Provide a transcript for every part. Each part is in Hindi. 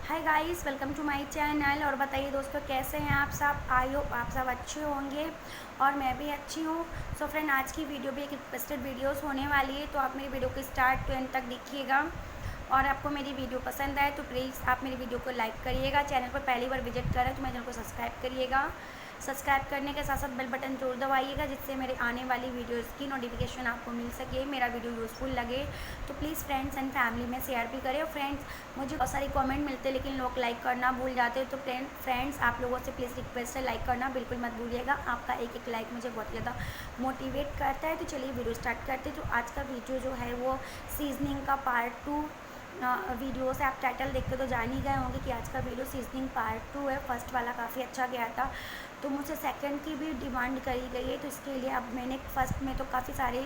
Hi guys, welcome to my channel. और बताइए दोस्तों, कैसे हैं आप सब। आई होप आप सब अच्छे होंगे और मैं भी अच्छी हूँ। सो फ्रेंड, आज की वीडियो भी एक रिक्वेस्टेड वीडियोस होने वाली है, तो आप मेरी वीडियो को स्टार्ट टू एंड तक देखिएगा। और आपको मेरी वीडियो पसंद आए तो प्लीज़ आप मेरी वीडियो को लाइक करिएगा। चैनल पर पहली बार विजिट करें तो मेरे चैनल को सब्सक्राइब करिएगा। सब्सक्राइब करने के साथ साथ बेल बटन जरूर दबाइएगा, जिससे मेरे आने वाली वीडियोज़ की नोटिफिकेशन आपको मिल सके। मेरा वीडियो यूज़फुल लगे तो प्लीज़ फ्रेंड्स एंड फैमिली में शेयर भी करें। और फ्रेंड्स, मुझे बहुत सारे कमेंट मिलते हैं लेकिन लोग लाइक करना भूल जाते हैं, तो फ्रेंड्स आप लोगों से प्लीज़ रिक्वेस्ट है, लाइक करना बिल्कुल मत भूलिएगा। आपका एक एक लाइक मुझे बहुत ज़्यादा मोटिवेट करता है। तो चलिए वीडियो स्टार्ट करते हैं। तो आज का वीडियो जो है वो सीजनिंग का पार्ट 2 वीडियो से आप टाइटल देख के तो जान ही गए होंगे कि आज का वीडियो सीजनिंग पार्ट 2 है। फर्स्ट वाला काफ़ी अच्छा गया था, तो मुझसे सेकंड की भी डिमांड करी गई है। तो इसके लिए अब मैंने फर्स्ट में तो काफ़ी सारे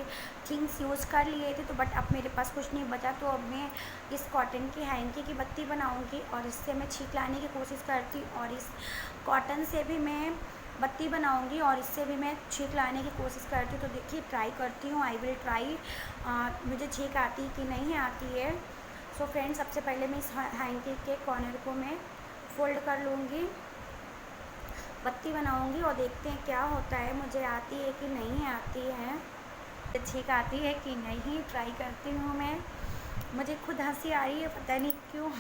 थिंग्स यूज़ कर लिए थे, तो बट अब मेरे पास कुछ नहीं बचा। तो अब मैं इस कॉटन की हैंकी की बत्ती बनाऊंगी और इससे मैं छींक लाने की कोशिश करती हूँ। और इस कॉटन से भी मैं बत्ती बनाऊंगी और इससे भी मैं छींक लाने की कोशिश करती हूँ। तो देखिए, ट्राई करती हूँ, आई विल ट्राई मुझे छींक आती कि नहीं आती है। सो फ्रेंड्स, सबसे पहले मैं इस हैंकी के कॉर्नर को मैं फोल्ड कर लूँगी, बत्ती बनाऊंगी और देखते हैं क्या होता है, मुझे आती है कि नहीं आती है, छींक आती है कि नहीं। ट्राई करती हूँ मैं। मुझे खुद हंसी आ रही है, पता नहीं क्यों।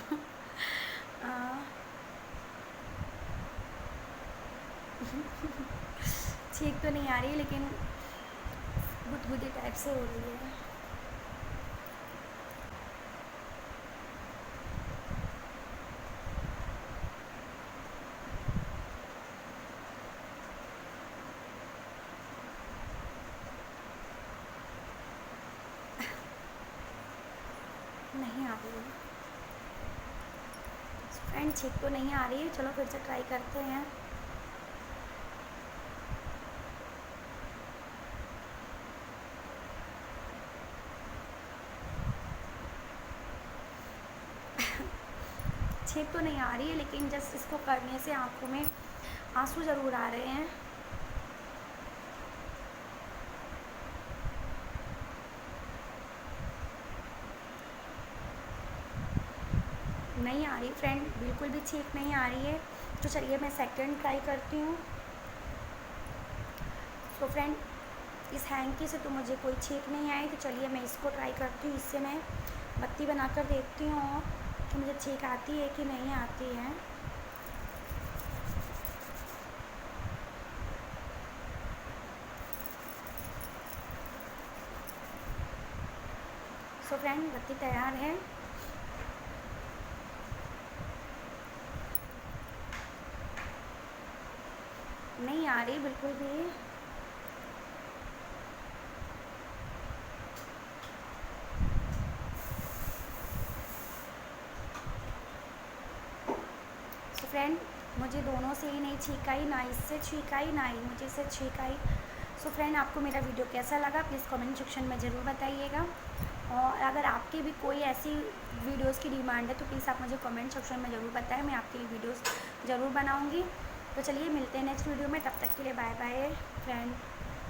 छींक तो नहीं आ रही है लेकिन गुदगुदी टाइप से हो रही है। नहीं आ रही है फ्रेंड, छींक तो नहीं आ रही है। चलो फिर से ट्राई करते हैं। छींक तो नहीं आ रही है लेकिन जस्ट इसको करने से आंखों में आंसू ज़रूर आ रहे हैं। नहीं आ रही फ्रेंड, बिल्कुल भी छींक नहीं आ रही है। तो चलिए मैं सेकंड ट्राई करती हूँ। तो फ्रेंड, इस हैंकी से तो मुझे कोई छींक नहीं आई, तो चलिए मैं इसको ट्राई करती हूँ। इससे मैं बत्ती बनाकर देखती हूँ कि मुझे छींक आती है कि नहीं आती है। सो फ्रेंड, बत्ती तैयार है। नहीं आ रही बिल्कुल भी। सो फ्रेंड, मुझे दोनों से ही नहीं छींक आई, ना इससे छींक आई ना ही मुझे इससे छींक आई। सो फ्रेंड, आपको मेरा वीडियो कैसा लगा प्लीज़ कमेंट सेक्शन में ज़रूर बताइएगा। और अगर आपकी भी कोई ऐसी वीडियोस की डिमांड है तो प्लीज़ आप मुझे कमेंट सेक्शन में ज़रूर बताएं, मैं आपके लिए वीडियोस ज़रूर बनाऊंगी। तो चलिए मिलते हैं नेक्स्ट वीडियो में, तब तक के लिए बाय बाय फ्रेंड।